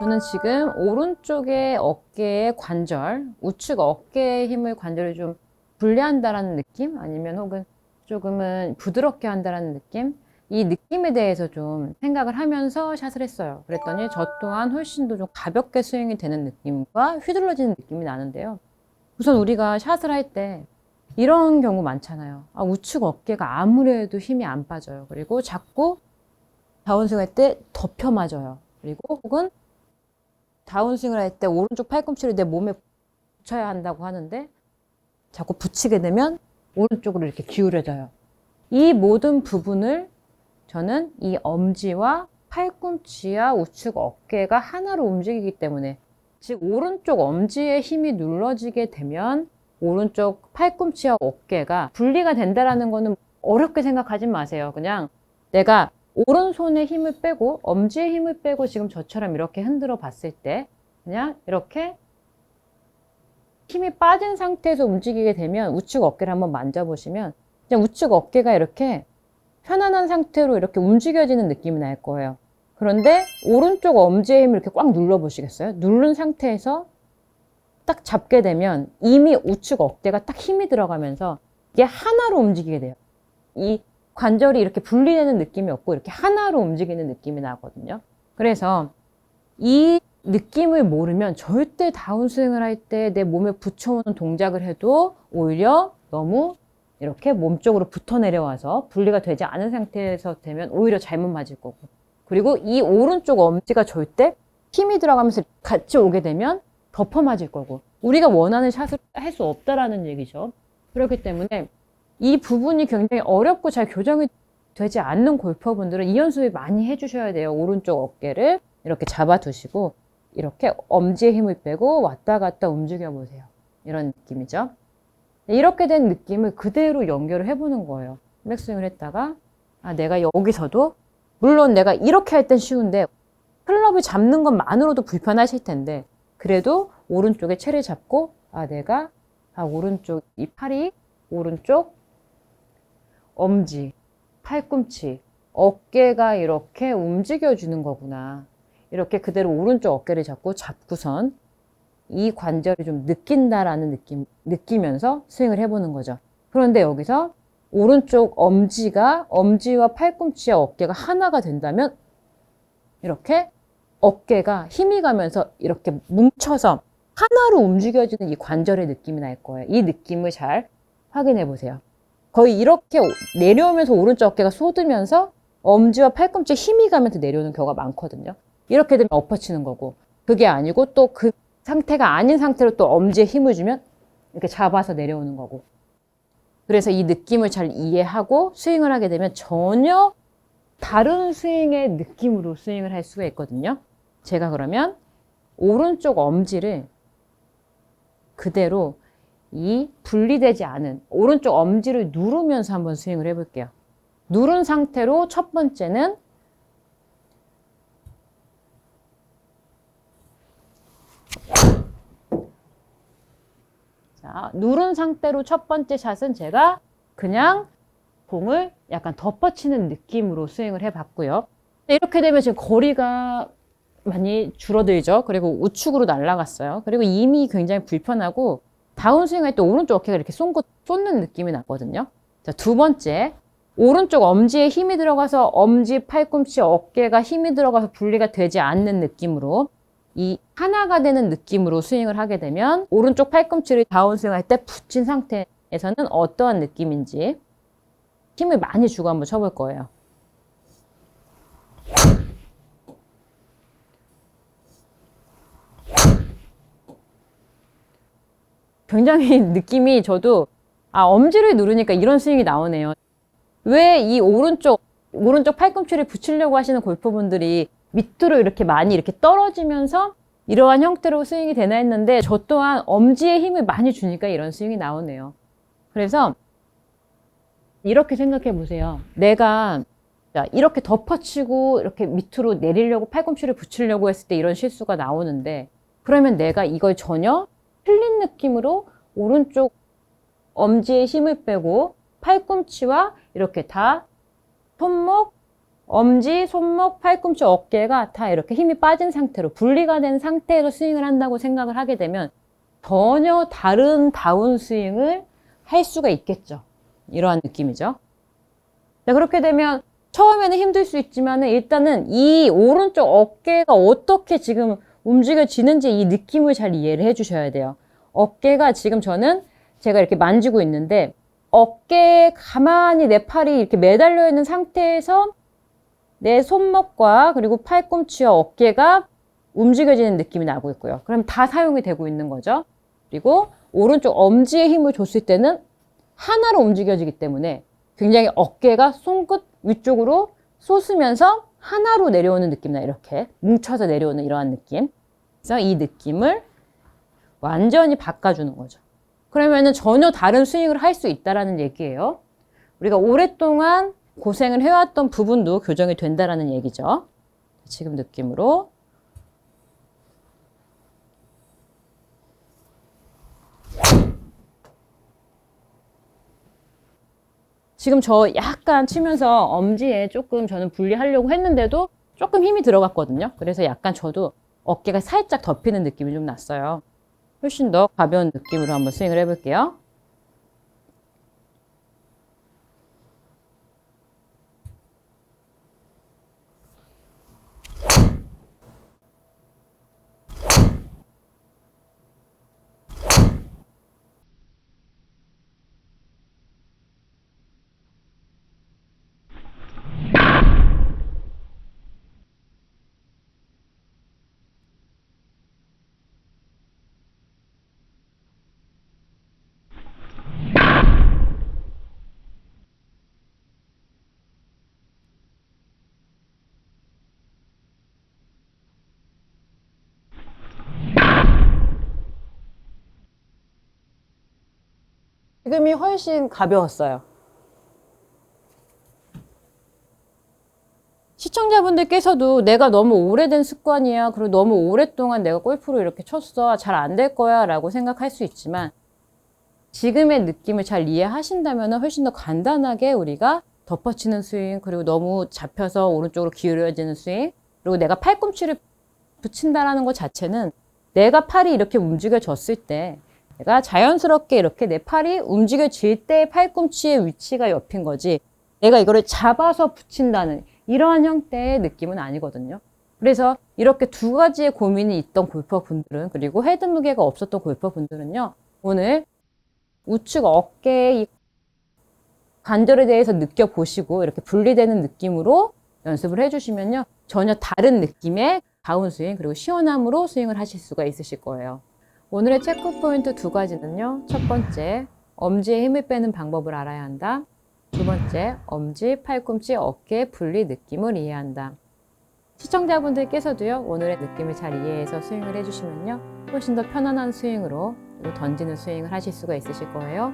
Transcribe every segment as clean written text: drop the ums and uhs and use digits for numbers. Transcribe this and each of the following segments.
저는 지금 오른쪽의 어깨의 관절, 우측 어깨의 힘을 관절을 좀 분리한다라는 느낌? 아니면 혹은 조금은 부드럽게 한다라는 느낌? 이 느낌에 대해서 좀 생각을 하면서 샷을 했어요. 그랬더니 저 또한 훨씬 더 좀 가볍게 스윙이 되는 느낌과 휘둘러지는 느낌이 나는데요. 우선 우리가 샷을 할 때 이런 경우 많잖아요. 우측 어깨가 아무래도 힘이 안 빠져요. 그리고 자꾸 다운스윙 할 때 덮여 맞아요. 그리고 혹은 다운스윙을 할 때 오른쪽 팔꿈치를 내 몸에 붙여야 한다고 하는데 자꾸 붙이게 되면 오른쪽으로 이렇게 기울어져요. 이 모든 부분을 저는 이 엄지와 팔꿈치와 우측 어깨가 하나로 움직이기 때문에, 즉 오른쪽 엄지에 힘이 눌러지게 되면 오른쪽 팔꿈치와 어깨가 분리가 된다라는 거는 어렵게 생각하지 마세요. 그냥 내가 오른손에 힘을 빼고 엄지에 힘을 빼고 지금 저처럼 이렇게 흔들어 봤을 때 그냥 이렇게 힘이 빠진 상태에서 움직이게 되면 우측 어깨를 한번 만져보시면 그냥 우측 어깨가 이렇게 편안한 상태로 이렇게 움직여지는 느낌이 날 거예요. 그런데 오른쪽 엄지의 힘을 이렇게 꽉 눌러 보시겠어요? 누른 상태에서 딱 잡게 되면 이미 우측 어깨가 딱 힘이 들어가면서 이게 하나로 움직이게 돼요. 이 관절이 이렇게 분리되는 느낌이 없고 이렇게 하나로 움직이는 느낌이 나거든요. 그래서 이 느낌을 모르면 절대 다운스윙을 할 때 내 몸에 붙여오는 동작을 해도 오히려 너무 이렇게 몸 쪽으로 붙어 내려와서 분리가 되지 않은 상태에서 되면 오히려 잘못 맞을 거고, 그리고 이 오른쪽 엄지가 절대 힘이 들어가면서 같이 오게 되면 덮어 맞을 거고, 우리가 원하는 샷을 할 수 없다라는 얘기죠. 그렇기 때문에 이 부분이 굉장히 어렵고 잘 교정이 되지 않는 골퍼분들은 이 연습을 많이 해주셔야 돼요. 오른쪽 어깨를 이렇게 잡아두시고 이렇게 엄지에 힘을 빼고 왔다 갔다 움직여 보세요. 이런 느낌이죠. 이렇게 된 느낌을 그대로 연결을 해보는 거예요. 백스윙을 했다가 내가 여기서도, 물론 내가 이렇게 할 땐 쉬운데 클럽을 잡는 것만으로도 불편하실 텐데, 그래도 오른쪽에 채를 잡고 내가 오른쪽 이 팔이 오른쪽 엄지, 팔꿈치, 어깨가 이렇게 움직여주는 거구나. 이렇게 그대로 오른쪽 어깨를 잡고선 이 관절이 좀 느낀다라는 느끼면서 스윙을 해보는 거죠. 그런데 여기서 오른쪽 엄지와 팔꿈치와 어깨가 하나가 된다면 이렇게 어깨가 힘이 가면서 이렇게 뭉쳐서 하나로 움직여지는 이 관절의 느낌이 날 거예요. 이 느낌을 잘 확인해 보세요. 거의 이렇게 내려오면서 오른쪽 어깨가 쏟으면서 엄지와 팔꿈치에 힘이 가면서 내려오는 경우가 많거든요. 이렇게 되면 엎어치는 거고, 그게 아니고 또 그 상태가 아닌 상태로 또 엄지에 힘을 주면 이렇게 잡아서 내려오는 거고. 그래서 이 느낌을 잘 이해하고 스윙을 하게 되면 전혀 다른 스윙의 느낌으로 스윙을 할 수가 있거든요. 제가 그러면 오른쪽 엄지를 그대로 이 분리되지 않은 오른쪽 엄지를 누르면서 한번 스윙을 해볼게요. 누른 상태로 첫 번째는 누른 상태로 첫 번째 샷은 제가 그냥 공을 약간 덮어치는 느낌으로 스윙을 해봤고요. 이렇게 되면 지금 거리가 많이 줄어들죠. 그리고 우측으로 날아갔어요. 그리고 이미 굉장히 불편하고 다운스윙 할 때 오른쪽 어깨가 이렇게 쏟는 느낌이 나거든요. 자, 두 번째, 오른쪽 엄지에 힘이 들어가서 엄지, 팔꿈치, 어깨가 힘이 들어가서 분리가 되지 않는 느낌으로 이 하나가 되는 느낌으로 스윙을 하게 되면 오른쪽 팔꿈치를 다운스윙 할 때 붙인 상태에서는 어떠한 느낌인지 힘을 많이 주고 한번 쳐볼 거예요. 굉장히 느낌이 저도 엄지를 누르니까 이런 스윙이 나오네요. 왜 이 오른쪽 팔꿈치를 붙이려고 하시는 골퍼분들이 밑으로 이렇게 많이 이렇게 떨어지면서 이러한 형태로 스윙이 되나 했는데, 저 또한 엄지에 힘을 많이 주니까 이런 스윙이 나오네요. 그래서 이렇게 생각해 보세요. 내가 이렇게 덮어치고 이렇게 밑으로 내리려고 팔꿈치를 붙이려고 했을 때 이런 실수가 나오는데, 그러면 내가 이걸 전혀 틀린 느낌으로 오른쪽 엄지에 힘을 빼고 팔꿈치와 이렇게 다 손목, 엄지, 손목, 팔꿈치, 어깨가 다 이렇게 힘이 빠진 상태로 분리가 된 상태에서 스윙을 한다고 생각을 하게 되면 전혀 다른 다운스윙을 할 수가 있겠죠. 이러한 느낌이죠. 자, 그렇게 되면 처음에는 힘들 수 있지만 일단은 이 오른쪽 어깨가 어떻게 지금 움직여지는지 이 느낌을 잘 이해를 해 주셔야 돼요. 어깨가 지금 제가 이렇게 만지고 있는데 어깨에 가만히 내 팔이 이렇게 매달려 있는 상태에서 내 손목과 그리고 팔꿈치와 어깨가 움직여지는 느낌이 나고 있고요. 그럼 다 사용이 되고 있는 거죠. 그리고 오른쪽 엄지에 힘을 줬을 때는 하나로 움직여지기 때문에 굉장히 어깨가 손끝 위쪽으로 솟으면서 하나로 내려오는 느낌이나 이렇게 뭉쳐서 내려오는 이러한 느낌. 그래서 이 느낌을 완전히 바꿔주는 거죠. 그러면은 전혀 다른 스윙을 할 수 있다라는 얘기예요. 우리가 오랫동안 고생을 해왔던 부분도 교정이 된다라는 얘기죠. 지금 느낌으로. 지금 저 약간 치면서 엄지에 조금 저는 분리하려고 했는데도 조금 힘이 들어갔거든요. 그래서 약간 저도 어깨가 살짝 덮이는 느낌이 좀 났어요. 훨씬 더 가벼운 느낌으로 한번 스윙을 해볼게요. 지금이 훨씬 가벼웠어요. 시청자분들께서도 내가 너무 오래된 습관이야. 그리고 너무 오랫동안 내가 골프를 이렇게 쳤어. 잘 안 될 거야. 라고 생각할 수 있지만 지금의 느낌을 잘 이해하신다면 훨씬 더 간단하게 우리가 덮어치는 스윙, 그리고 너무 잡혀서 오른쪽으로 기울어지는 스윙, 그리고 내가 팔꿈치를 붙인다라는 것 자체는 내가 팔이 이렇게 움직여졌을 때 내가 자연스럽게 이렇게 내 팔이 움직여질 때 팔꿈치의 위치가 옆인 거지 내가 이거를 잡아서 붙인다는 이러한 형태의 느낌은 아니거든요. 그래서 이렇게 두 가지의 고민이 있던 골퍼분들은 그리고 헤드 무게가 없었던 골퍼분들은요. 오늘 우측 어깨의 이 관절에 대해서 느껴보시고 이렇게 분리되는 느낌으로 연습을 해주시면요. 전혀 다른 느낌의 다운스윙 그리고 시원함으로 스윙을 하실 수가 있으실 거예요. 오늘의 체크 포인트 두 가지는요. 첫 번째, 엄지에 힘을 빼는 방법을 알아야 한다. 두 번째, 엄지, 팔꿈치, 어깨 분리 느낌을 이해한다. 시청자분들께서도요. 오늘의 느낌을 잘 이해해서 스윙을 해주시면요. 훨씬 더 편안한 스윙으로 그리고 던지는 스윙을 하실 수가 있으실 거예요.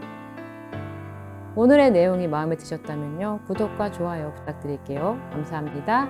오늘의 내용이 마음에 드셨다면요. 구독과 좋아요 부탁드릴게요. 감사합니다.